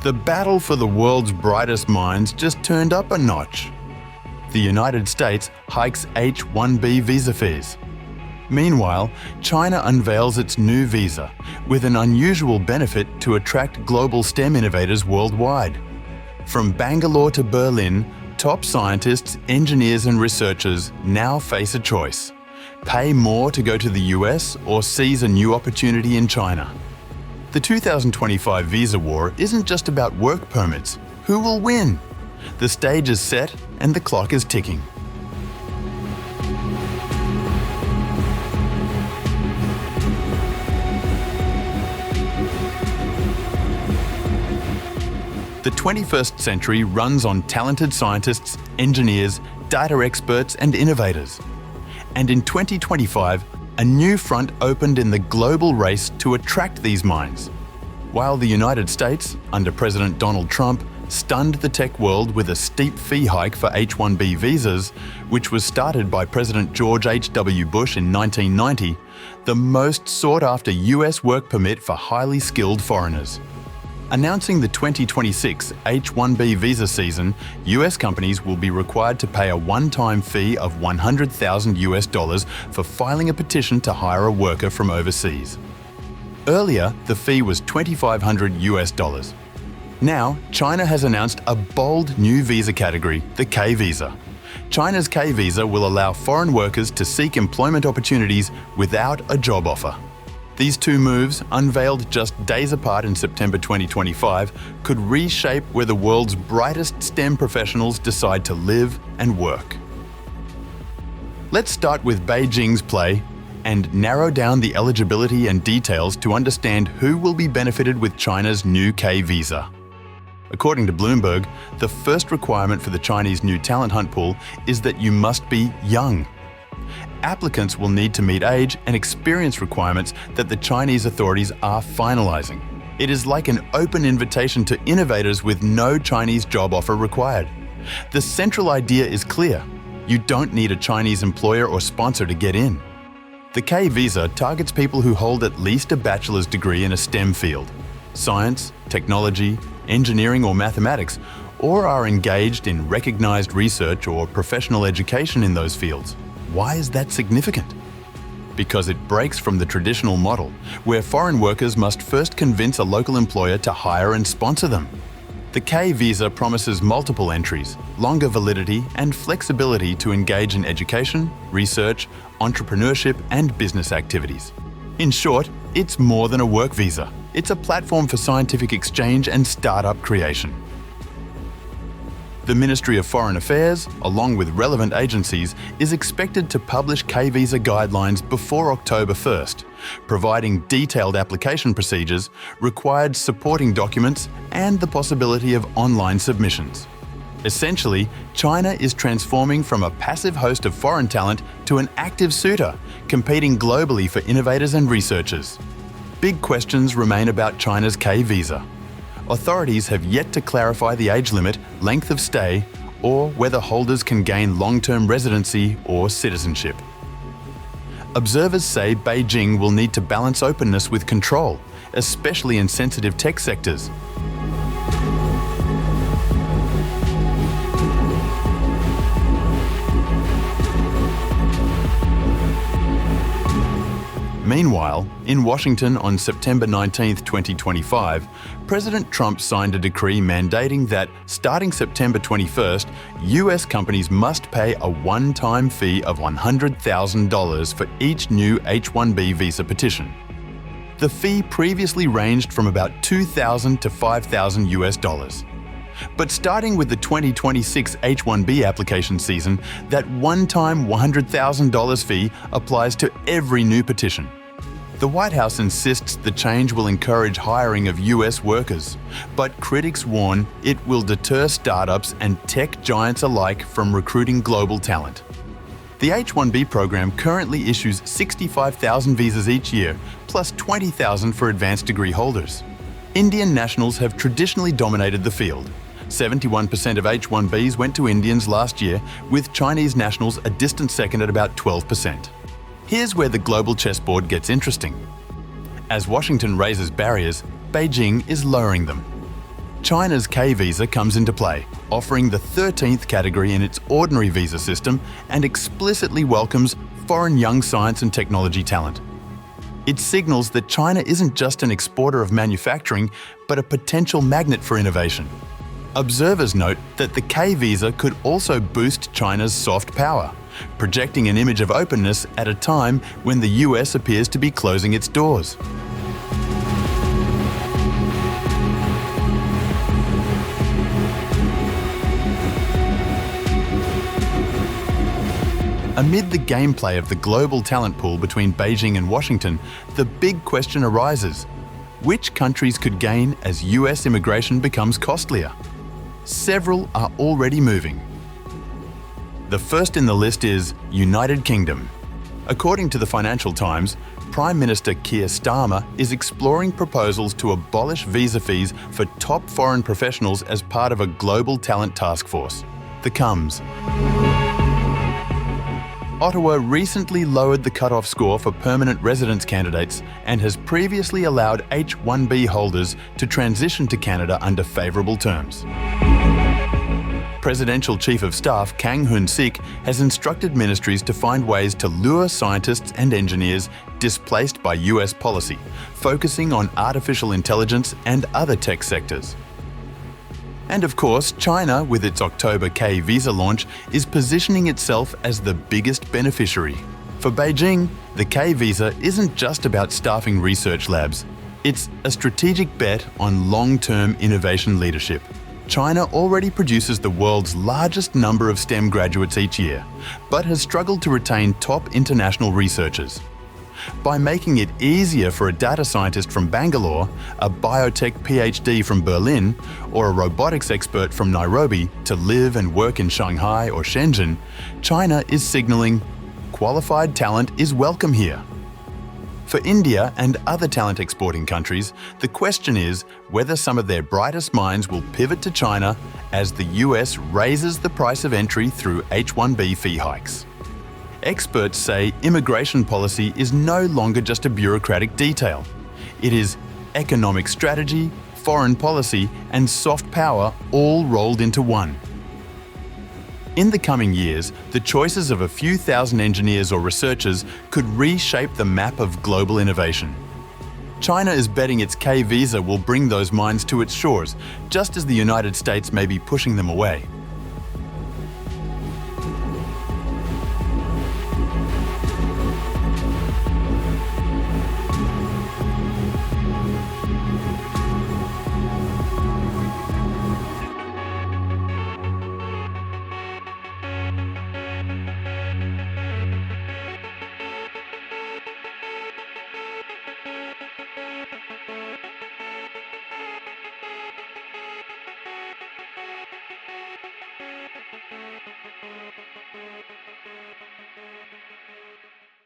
The battle for the world's brightest minds just turned up a notch. The United States hikes H-1B visa fees. Meanwhile, China unveils its new visa, with an unusual benefit to attract global STEM innovators worldwide. From Bangalore to Berlin, top scientists, engineers and researchers now face a choice: pay more to go to the US or seize a new opportunity in China. The 2025 visa war isn't just about work permits. Who will win? The stage is set and the clock is ticking. The 21st century runs on talented scientists, engineers, data experts and innovators. And in 2025, a new front opened in the global race to attract these minds. While the United States, under President Donald Trump, stunned the tech world with a steep fee hike for H-1B visas, which was started by President George H.W. Bush in 1990, the most sought-after US work permit for highly skilled foreigners. Announcing the 2026 H-1B visa season, US companies will be required to pay a one-time fee of $100,000 for filing a petition to hire a worker from overseas. Earlier, the fee was $2,500. Now, China has announced a bold new visa category, the K visa. China's K visa will allow foreign workers to seek employment opportunities without a job offer. These two moves, unveiled just days apart in September 2025, could reshape where the world's brightest STEM professionals decide to live and work. Let's start with Beijing's play and narrow down the eligibility and details to understand who will be benefited with China's new K visa. According to Bloomberg, the first requirement for the Chinese new talent hunt pool is that you must be young. Applicants will need to meet age and experience requirements that the Chinese authorities are finalizing. It is like an open invitation to innovators with no Chinese job offer required. The central idea is clear: you don't need a Chinese employer or sponsor to get in. The K visa targets people who hold at least a bachelor's degree in a STEM field, science, technology, engineering or mathematics, or are engaged in recognized research or professional education in those fields. Why is that significant? Because it breaks from the traditional model, where foreign workers must first convince a local employer to hire and sponsor them. The K visa promises multiple entries, longer validity, and flexibility to engage in education, research, entrepreneurship, and business activities. In short, it's more than a work visa. It's a platform for scientific exchange and startup creation. The Ministry of Foreign Affairs, along with relevant agencies, is expected to publish K visa guidelines before October 1st, providing detailed application procedures, required supporting documents, and the possibility of online submissions. Essentially, China is transforming from a passive host of foreign talent to an active suitor, competing globally for innovators and researchers. Big questions remain about China's K visa. Authorities have yet to clarify the age limit, length of stay, or whether holders can gain long-term residency or citizenship. Observers say Beijing will need to balance openness with control, especially in sensitive tech sectors. Meanwhile, in Washington on September 19, 2025, President Trump signed a decree mandating that, starting September 21st, US companies must pay a one-time fee of $100,000 for each new H-1B visa petition. The fee previously ranged from about $2,000 to $5,000. But starting with the 2026 H-1B application season, that one-time $100,000 fee applies to every new petition. The White House insists the change will encourage hiring of US workers, but critics warn it will deter startups and tech giants alike from recruiting global talent. The H-1B program currently issues 65,000 visas each year, plus 20,000 for advanced degree holders. Indian nationals have traditionally dominated the field. 71% of H-1Bs went to Indians last year, with Chinese nationals a distant second at about 12%. Here's where the global chessboard gets interesting. As Washington raises barriers, Beijing is lowering them. China's K visa comes into play, offering the 13th category in its ordinary visa system and explicitly welcomes foreign young science and technology talent. It signals that China isn't just an exporter of manufacturing, but a potential magnet for innovation. Observers note that the K visa could also boost China's soft power, projecting an image of openness at a time when the US appears to be closing its doors. Amid the gameplay of the global talent pool between Beijing and Washington, the big question arises: which countries could gain as US immigration becomes costlier? Several are already moving. The first in the list is United Kingdom. According to the Financial Times, Prime Minister Keir Starmer is exploring proposals to abolish visa fees for top foreign professionals as part of a global talent task force, the CUMS. Ottawa recently lowered the cut-off score for permanent residence candidates and has previously allowed H-1B holders to transition to Canada under favourable terms. Presidential Chief of Staff Kang Hoon-sik has instructed ministries to find ways to lure scientists and engineers displaced by US policy, focusing on artificial intelligence and other tech sectors. And of course, China, with its October K visa launch, is positioning itself as the biggest beneficiary. For Beijing, the K visa isn't just about staffing research labs. It's a strategic bet on long-term innovation leadership. China already produces the world's largest number of STEM graduates each year, but has struggled to retain top international researchers. By making it easier for a data scientist from Bangalore, a biotech PhD from Berlin, or a robotics expert from Nairobi to live and work in Shanghai or Shenzhen, China is signaling qualified talent is welcome here. For India and other talent exporting countries, the question is whether some of their brightest minds will pivot to China as the US raises the price of entry through H-1B fee hikes. Experts say immigration policy is no longer just a bureaucratic detail. It is economic strategy, foreign policy, and soft power all rolled into one. In the coming years, the choices of a few thousand engineers or researchers could reshape the map of global innovation. China is betting its K visa will bring those minds to its shores, just as the United States may be pushing them away.